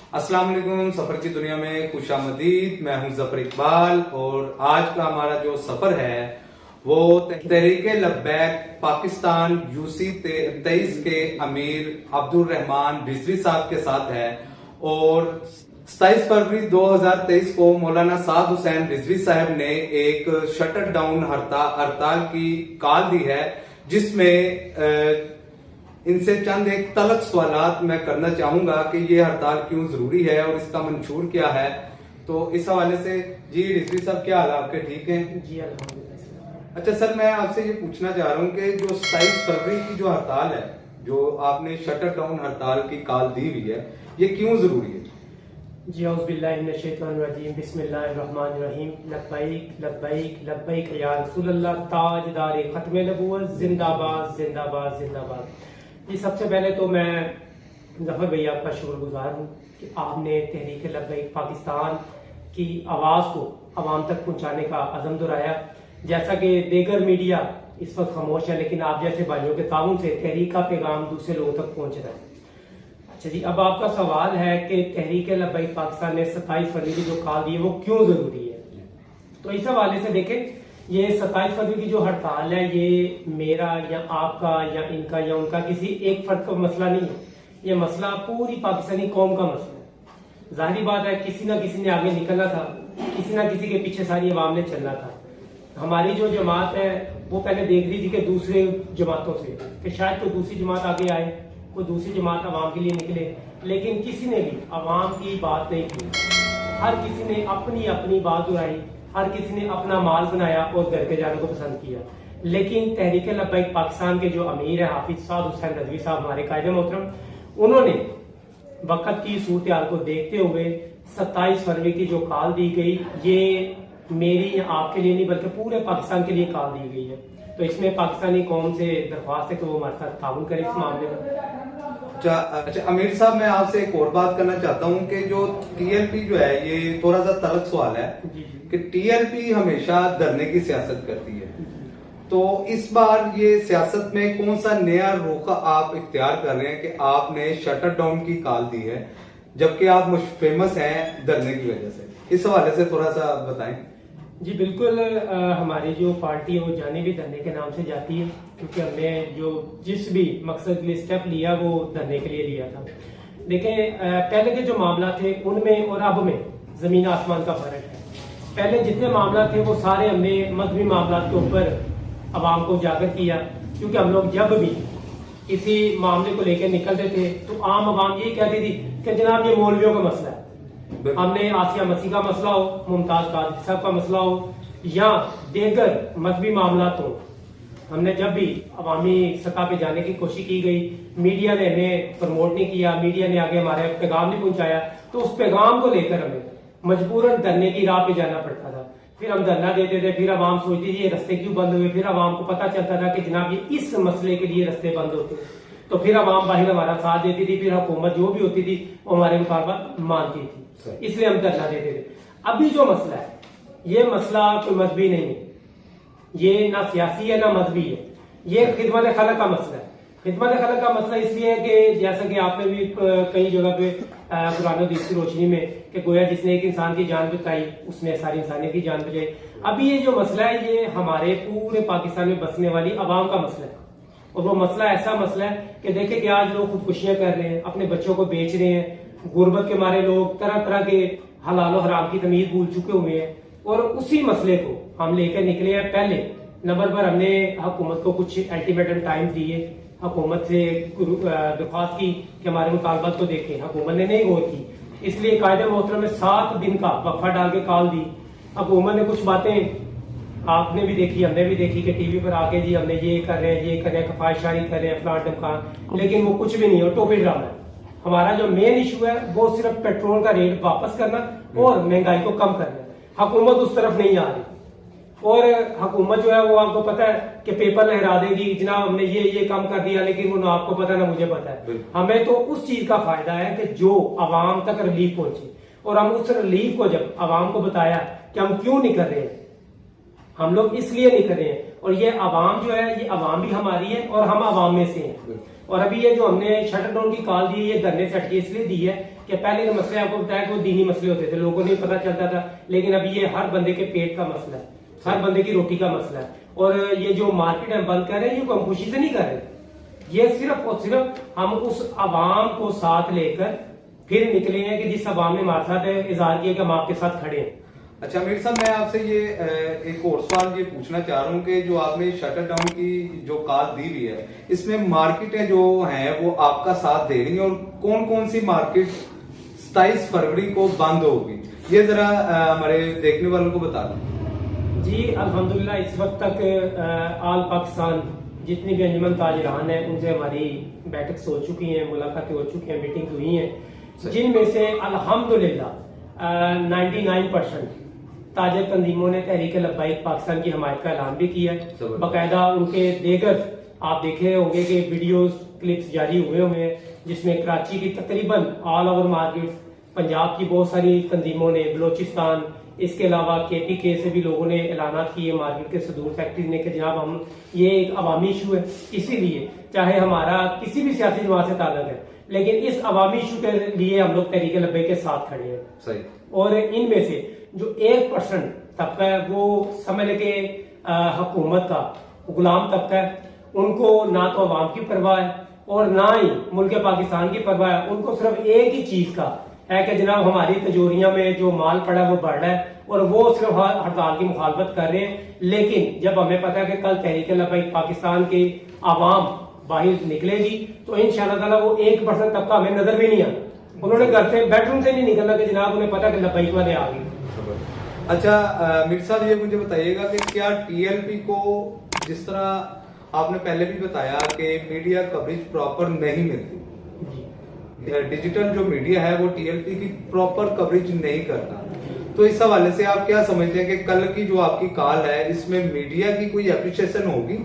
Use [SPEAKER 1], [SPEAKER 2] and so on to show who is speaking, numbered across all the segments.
[SPEAKER 1] अस्सलाम वालेकुम। सफर की दुनिया में खुशामदीद। मैं हूं जफर इकबाल और आज का हमारा जो सफर है वो तहरीके लब्बैक पाकिस्तान यूसी 23 के अमीर अब्दुल रहमान रिजवी साहब के साथ है। और 27 फरवरी 2023 को मौलाना साद हुसैन रिजवी साहब ने एक शटर डाउन हड़ताल की कॉल दी है, जिसमें इनसे चंद एक तलक सवालात मैं करना चाहूंगा कि ये हड़ताल क्यों जरूरी है और इसका मंशूर क्या है। तो इस हवाले से जी रिजवी साहब, क्या हाल आपके? ठीक हैं
[SPEAKER 2] जी अल्हम्दुलिल्लाह।
[SPEAKER 1] अच्छा सर, मैं आपसे ये पूछना चाह रहा हूँ कि जो 27 फरवरी की जो हड़ताल है, जो आपने शटर डाउन हड़ताल की कॉल दी हुई है, ये क्यों जरूरी है?
[SPEAKER 2] जी औज़ुबिल्लाहि मिनश शैतानिर रजीम, बिस्मिल्लाहिर रहमानिर रहीम। लब्बैक लब्बैक लब्बैक या रसूलल्लाह, ताजदार खत्म नबूवत, जिंदाबाद जिंदाबाद जिंदाबाद। जी सबसे पहले तो मैं जफर भैया आपका शुक्रगुजार हूँ कि आपने तहरीक लब्बैक पाकिस्तान की आवाज़ को आवाम तक पहुँचाने का अज़म दोहराया। जैसा कि दीगर मीडिया इस वक्त खामोश है, लेकिन आप जैसे भाइयों के ताउन से तहरीक का पैगाम दूसरे लोगों तक पहुँच रहा है। अच्छा जी, अब आपका सवाल है कि तहरीक लब्बैक पाकिस्तान ने 27 फरवरी की जो कॉल दी है वो क्यों जरूरी है। तो इस हवाले से देखें, ये 27 फरवरी की जो हड़ताल है, ये मेरा या आपका या इनका या उनका किसी एक फर्द का मसला नहीं है। ये मसला पूरी पाकिस्तानी कौम का मसला है। जाहिर बात है, किसी ना किसी ने आगे निकलना था, किसी ना किसी के पीछे सारी अवाम ने चलना था। हमारी जो जमात है वो पहले देख रही थी कि दूसरे जमातों से कि शायद कोई दूसरी जमात आगे आए, कोई दूसरी जमात अवाम के लिए निकले, लेकिन किसी ने भी अवाम की बात नहीं की। हर किसी ने अपनी अपनी बात उड़ाई, हर किसी ने अपना माल बनाया और घर के जाने को पसंद किया। लेकिन तहरीक लब्बैक पाकिस्तान के जो अमीर है हाफिज साद हुसैन रिजवी साहब, हमारे कायदे मोहतरम, उन्होंने वक्त की सूरत हाल को देखते हुए 27 फरवरी की जो कॉल दी गई, ये मेरी आपके लिए नहीं बल्कि पूरे पाकिस्तान के लिए कॉल दी गई है। तो इसमें पाकिस्तानी कौम से दरख्वास्त है कि वो हमारे साथ ताउन करे इस मामले में।
[SPEAKER 1] अच्छा अमीर साहब, मैं आपसे एक और बात करना चाहता हूँ कि जो टीएलपी जो है, ये थोड़ा सा तलक सवाल है कि टीएलपी हमेशा धरने की सियासत करती है। तो इस बार ये सियासत में कौन सा नया रुख आप इख्तियार कर रहे हैं कि आपने शटर डाउन की कॉल दी है, जबकि आप फेमस हैं धरने की वजह से? इस हवाले से थोड़ा सा बताएं।
[SPEAKER 2] जी बिल्कुल, हमारी जो पार्टी है वो जाने भी धरने के नाम से जाती है, क्योंकि हमने जो जिस भी मकसद के लिए स्टेप लिया वो धरने के लिए लिया था। देखें, पहले के जो मामला थे उनमें और अब में जमीन आसमान का फर्क है। पहले जितने मामला थे वो सारे हमने मजहबी मामला के ऊपर अवाम को उजागर किया, क्योंकि हम लोग जब भी किसी मामले को लेकर निकलते थे तो आम आवाम यही कहती थी कि जनाब ये मौलवियों का मसला है। हमने आसिया मसीह का मसला हो, मुमताज कादरी साहब का मसला हो या दीगर मजहबी मामला हो, हमने जब भी अवामी सतह पे जाने की कोशिश की गई, मीडिया ने हमें प्रमोट नहीं किया, मीडिया ने आगे हमारे पैगाम नहीं पहुंचाया, तो उस पैगाम को लेकर हमें मजबूरन धरने की राह पे जाना पड़ता था। फिर हम धरना देते थे, फिर अवाम सोचती थी ये रस्ते क्यों बंद हुए, फिर अवाम को पता चलता था कि जनाब ये इस मसले के लिए रस्ते बंद होते, तो फिर अवाम बाहर हमारा साथ देती थी, फिर हुकूमत जो भी होती थी वो हमारे मुताबिक मानती थी, इसलिए हम धरना देते थे। अभी जो मसला है ये मसला कोई मजहबी नहीं है, ये ना सियासी है ना मजहबी है, ये खिदमत खलक का मसला है। खिदमत खलक का मसला इसलिए है कि जैसा कि आपने भी कई जगह पे कुरान हदीस की रोशनी में कि गोया जिसने एक इंसान की जान बचाई उसने सारी इंसानियत की जान बचाई। अभी ये जो मसला है ये हमारे पूरे पाकिस्तान में बसने वाली आवाम का मसला है, और वो मसला ऐसा मसला है कि देखे कि आज लोग खुदकुशियां कर रहे हैं, अपने बच्चों को बेच रहे हैं, गुर्बत के मारे लोग तरह तरह के हलाल और हराम की तमीज भूल चुके हुए हैं, और उसी मसले को हम लेकर निकले हैं। पहले नंबर पर हमने हुकूमत को कुछ अल्टीमेटम टाइम दिए, हुकूमत से दरख्वास्त की कि हमारे मुतालबात को देखें, हुकूमत ने नहीं गौर की, इसलिए कायदे मोहतरम में 7 दिन का वक्फा डाल के कॉल दी। हुकूमत ने कुछ बातें आपने भी देखी, हमने भी देखी कि टीवी पर आके जी हमने ये कर रहे हैं, ये कर रहे हैं, कफायशारी कर रहे हैं, फलान ढमकान, लेकिन वो कुछ भी नहीं है, टोपी ड्रामा है। हमारा जो मेन इशू है वो सिर्फ पेट्रोल का रेट वापस करना और महंगाई को कम करना। हुकूमत उस तरफ नहीं आ रही, और हुकूमत जो है वो आपको पता है कि पेपर लहरा देगी, जनाब हमने ये काम कर दिया, लेकिन वो ना आपको पता ना मुझे पता है। हमें तो उस चीज का फायदा है कि जो आवाम तक रिलीफ पहुंचे, और हम उस रिलीफ को जब आवाम को बताया कि हम क्यों नहीं कर रहे हैं, हम लोग इसलिए नहीं कर रहे हैं, और ये आवाम जो है ये आवाम भी हमारी है और हम आवाम में से हैं। और अभी ये जो हमने शटर डाउन की कॉल दी है, ये धरने से हटके इसलिए दी है कि पहले के मसले आपको बताया कि वो दीनी मसले होते थे, लोगों को नहीं पता चलता था, लेकिन अभी ये हर बंदे के पेट का मसला है, हर बंदे की रोटी का मसला है। और ये जो मार्केट हम बंद कर रहे हैं, ये हम खुशी से नहीं कर रहे, ये सिर्फ और सिर्फ हम उस अवाम को साथ लेकर फिर निकले हैं कि जिस अवाम ने हमारे साथ इजहार किया कि हम आपके साथ खड़े हैं।
[SPEAKER 1] अच्छा मीर साहब, मैं आपसे ये एक और सवाल ये पूछना चाह रहा हूँ कि जो आपने शटर डाउन की जो कॉल दी हुई है, इसमें मार्केटें जो हैं वो आपका साथ दे रही हैं, और कौन कौन सी मार्केट 27 फरवरी को बंद होगी, ये जरा हमारे देखने वालों को बता दें।
[SPEAKER 2] जी अल्हम्दुलिल्लाह, इस वक्त तक आल पाकिस्तान जितनी भी अंजुमन ताजिरान है उनसे हमारी बैठक हो चुकी है, मुलाकातें हो चुकी हैं, मीटिंग हुई हैं, जिनमें से अल्हम्दुलिल्लाह 99% ताजर तंजीमों ने तहरीक लब्बाइक पाकिस्तान की हमायत का ऐलान भी किया है। बाकायदा उनके देकर आप देखे होंगे कि वीडियोस क्लिप्स जारी हुए हैं, जिसमें कराची की तकरीबन ऑल ओवर मार्केट, पंजाब की बहुत सारी तंजीमों ने, बलोचिस्तान, इसके अलावा KPK से भी लोगों ने ऐलान किए, मार्केट के सदूर फैक्ट्री ने, कि जनाब हम ये एक अवामी इशू है, इसीलिए चाहे हमारा किसी भी सियासी जमात से ताल्लुक है, लेकिन इस अवामी इशू के लिए हम लोग तहरीक लब्बैक के साथ खड़े हैं।
[SPEAKER 1] सही। और
[SPEAKER 2] इनमें से जो 1% तबका है वो समझ लेके हुकूमत का गुलाम तबका है, उनको ना तो अवाम की परवाह है और ना ही मुल्क पाकिस्तान की परवाह है। उनको सिर्फ एक ही चीज का है कि जनाब हमारी तिजोरियां में जो माल पड़ा है वो बढ़ रहा है, और वो सिर्फ हड़ताल की मुखालफत कर रहे हैं। लेकिन जब हमें पता है कि कल तहरीक लब्बैक पाकिस्तान की आवाम बाहर निकलेगी, तो इंशाअल्लाह ताला वो 1% तबका हमें नजर भी नहीं आता। उन्होंने घर से, बेडरूम से नहीं निकलना कि जनाब उन्हें पता कि लब्बैक वाले आ गए।
[SPEAKER 1] अच्छा मीर साहब, ये मुझे बताइएगा कि क्या TLP को, जिस तरह आपने पहले भी बताया कि मीडिया कवरेज प्रॉपर नहीं मिलती, डिजिटल जो मीडिया है वो TLP की प्रॉपर कवरेज नहीं करता, तो इस हवाले से आप क्या समझते हैं कि कल की जो आपकी कॉल है इसमें मीडिया की कोई एप्रिसिएशन होगी?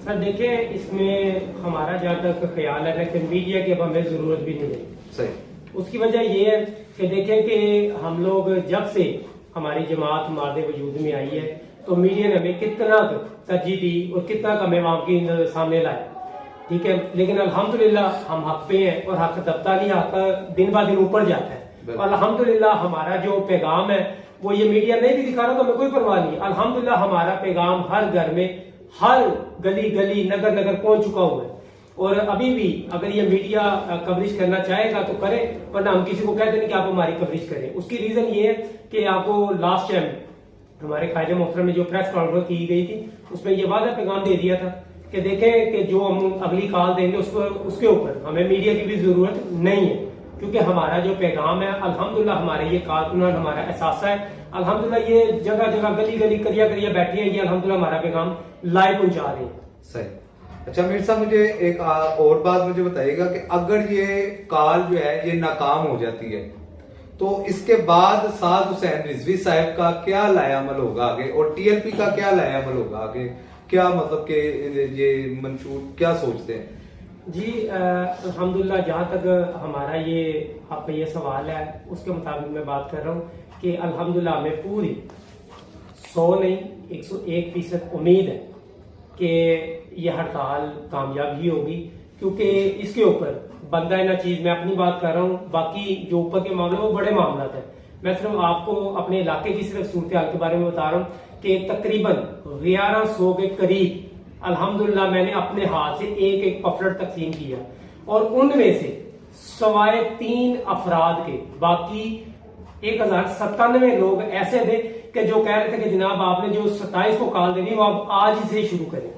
[SPEAKER 2] सर देखिए, इसमें हमारा जहाँ तक ख्याल है कि मीडिया की अब हमें जरूरत भी नहीं है।
[SPEAKER 1] सही।
[SPEAKER 2] उसकी वजह ये है कि देखें कि हम लोग जब से हमारी जमात हमारे वजूद में आई है, तो मीडिया ने हमें कितना तरजीह दी और कितना हमें वहां की सामने लाया, ठीक है। लेकिन अल्हम्दुलिल्लाह हम हक पे हैं, और हक दबता नहीं, हक दिन ब दिन ऊपर जाता है। और अल्हम्दुलिल्लाह हमारा जो पैगाम है वो ये मीडिया नहीं भी दिखा रहा तो हमें कोई परवाह नहीं। अल्हम्दुलिल्लाह हमारा पैगाम हर घर में, हर गली गली, नगर नगर पहुंच चुका हुआ है। और अभी भी अगर ये मीडिया कवरेज करना चाहेगा तो करे, वरना हम किसी को कहते नहीं कि आप हमारी कवरेज करें। उसकी रीजन ये है कि आपको लास्ट टाइम हमारे कायदे मोहतरम में जो प्रेस कॉन्फ्रेंस की गई थी, उसमें ये वादा पैगाम दे दिया था कि देखें कि जो हम अगली कॉल देंगे उसके ऊपर हमें मीडिया की भी जरूरत नहीं है, क्योंकि हमारा जो पैगाम है अल्हम्दुलिल्लाह हमारे ये कारकुनान, हमारा एहसास है, अल्हम्दुलिल्लाह ये जगह जगह गली गली करिया करिया बैठे हैं, ये अल्हम्दुलिल्लाह हमारा पैगाम लाइव पहुंचा रहे हैं।
[SPEAKER 1] सही। अच्छा मीर साहब, मुझे एक और बात मुझे बताइएगा कि अगर ये कॉल जो है ये नाकाम हो जाती है, तो इसके बाद साद हुसैन रिजवी साहब का क्या लायामल होगा आगे, और TLP का क्या लायामल होगा आगे, क्या मतलब कि ये मंशूर क्या सोचते हैं?
[SPEAKER 2] जी अल्हम्दुलिल्लाह, जहाँ तक हमारा ये आपका ये सवाल है उसके मुताबिक मैं बात कर रहा हूँ कि अल्हम्दुलिल्लाह हमें पूरी 100 नहीं 101% उम्मीद है कि ये हड़ताल कामयाब ही होगी, क्योंकि इसके ऊपर बंदा ना चीज, मैं अपनी बात कर रहा हूँ, बाकी जो ऊपर के मामले वो बड़े मामला है। मैं सिर्फ आपको अपने इलाके की सिर्फ सूरत हाल के बारे में बता रहा हूँ कि तकरीबन 1100 के करीब अल्हम्दुलिल्लाह मैंने अपने हाथ से एक एक पफलेट तकसीम किया, और उनमें से सवाए 3 अफराद के बाकी 1097 लोग ऐसे थे कि जो कह रहे थे कि जनाब आपने जो 27 को कॉल देनी वो आप आज ही से शुरू करें।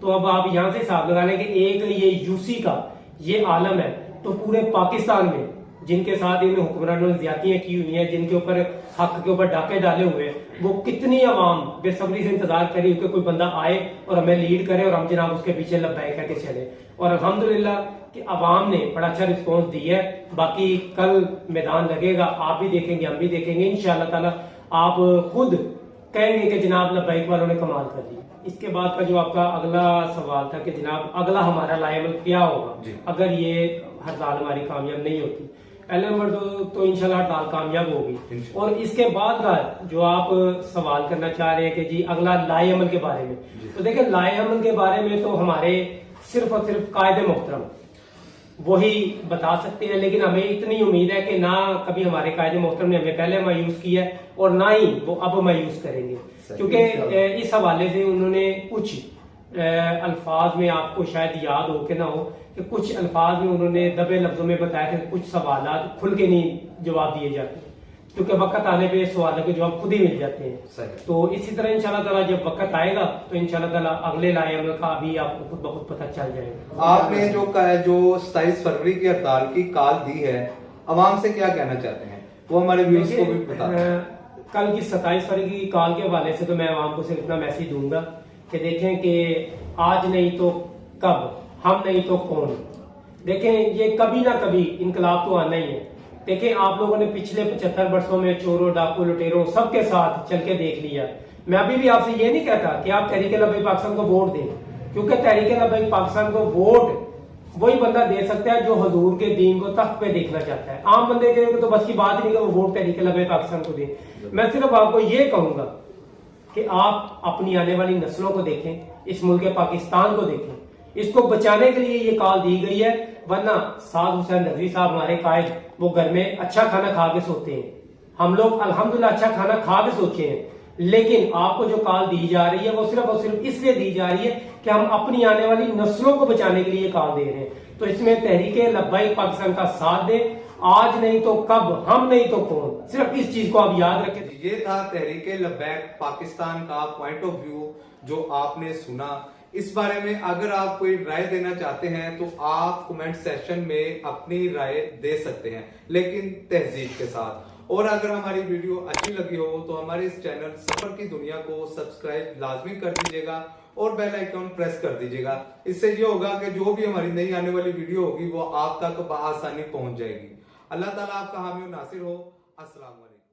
[SPEAKER 2] तो अब आप यहां से हिसाब लगा लें कि एक ये यूसी का ये आलम है, तो पूरे पाकिस्तान में जिनके साथ इन हुक्मरानों ने ज्यादतियां की हुई हैं, जिनके ऊपर हक के ऊपर डाके डाले हुए हैं, वो कितनी आवाम बेसब्री से इंतजार करी कि कोई बंदा आए और हमें लीड करे और हम जनाब उसके पीछे लब्बैक करके चले। और अल्हम्दुलिल्लाह कि आवाम ने बड़ा अच्छा रिस्पॉन्स दिया है। बाकी कल मैदान लगेगा, आप भी देखेंगे, हम भी देखेंगे, इंशाअल्लाह ताला आप खुद कहेंगे कि जनाब लब्बैक वालों ने कमाल कर दिया। इसके बाद का जो आपका अगला सवाल था कि जनाब अगला हमारा लायमल क्या होगा अगर ये हड़ताल हमारी कामयाब नहीं होती। पहले नंबर तो इंशाल्लाह हड़ताल कामयाब होगी। और इसके बाद का जो आप सवाल करना चाह रहे हैं कि जी अगला लाए अमल के बारे में, तो देखिए लाए अमल के बारे में तो हमारे सिर्फ और सिर्फ कायदे मोहतरम वही बता सकते हैं। लेकिन हमें इतनी उम्मीद है कि ना कभी हमारे कायदे मोहतरम ने हमें पहले मायूस किया है और ना ही वो अब मायूस करेंगे, क्योंकि इस हवाले से उन्होंने कुछ अल्फाज में, आपको शायद याद हो कि ना हो, कि कुछ अल्फाज में उन्होंने दबे लफ्जों में बताया कि कुछ सवालात खुल के नहीं जवाब दिए जाते, क्योंकि वक्त आने पे सवालों के जवाब खुद ही मिल जाते हैं। तो इसी तरह इंशाल्लाह ताला जब वक्त आएगा तो इंशाल्लाह ताला अगले लाए अमल का भी आपको खुद ब खुद पता चल जाएगा।
[SPEAKER 1] आपने जो 27 फरवरी की हड़ताल की कॉल दी है, अवाम से क्या कहना चाहते हैं, वो हमारे व्यूअर्स को भी बता दें।
[SPEAKER 2] कल की 27 फरवरी की कॉल के हवाले से तो मैं आवाम को सिर्फ इतना मैसेज दूंगा कि देखें कि आज नहीं तो कब, हम नहीं तो कौन। देखें ये कभी ना कभी इनकलाब तो आना ही है। देखें आप लोगों ने पिछले 75 वर्षों में चोरों, डाकू, लुटेरों सबके साथ चल के देख लिया। मैं अभी भी आपसे ये नहीं कहता कि आप तहरीक लब्बैक पाकिस्तान को वोट दें, क्योंकि तहरीक लब्बैक पाकिस्तान को वोट वही बंदा दे सकता है जो हजूर के दीन को तख्त पे देखना चाहता है। आम बंदे के तो बस की बात ही नहीं कि वो वोट तहरीक लब्बैक पाकिस्तान को दे। मैं सिर्फ आपको ये कहूंगा कि आप अपनी आने वाली नस्लों को देखें, इस मुल्क पाकिस्तान को देखें, इसको बचाने के लिए ये कॉल दी गई है। वरना साद हुसैन नदवी साहब हमारे कायद, वो घर में अच्छा खाना खा के सोते हैं, हम लोग अल्हम्दुलिल्लाह अच्छा खाना खा के सोचे हैं, लेकिन आपको जो कॉल दी जा रही है वो सिर्फ और सिर्फ इसलिए दी जा रही है कि हम अपनी आने वाली नस्लों को बचाने के लिए कॉल दे रहे हैं। तो इसमें तहरीक लब्बैक पाकिस्तान का साथ दें, आज नहीं तो कब, हम नहीं तो कौन। सिर्फ इस चीज को आप याद रखें।
[SPEAKER 1] ये था तहरीक लब्बैक पाकिस्तान का पॉइंट ऑफ व्यू जो आपने सुना। इस बारे में अगर आप कोई राय देना चाहते हैं तो आप कमेंट सेक्शन में अपनी राय दे सकते हैं, लेकिन तहजीब के साथ। और अगर हमारी वीडियो अच्छी लगी हो तो हमारे इस चैनल सफर की दुनिया को सब्सक्राइब लाजमी कर दीजिएगा और बेल आइकन प्रेस कर दीजिएगा। इससे ये होगा कि जो भी हमारी नई आने वाली वीडियो होगी वो आप तक आसानी पहुंच जाएगी। अल्लाह ताला आपका हामी और नासिर हो। अस्सलाम वालेकुम।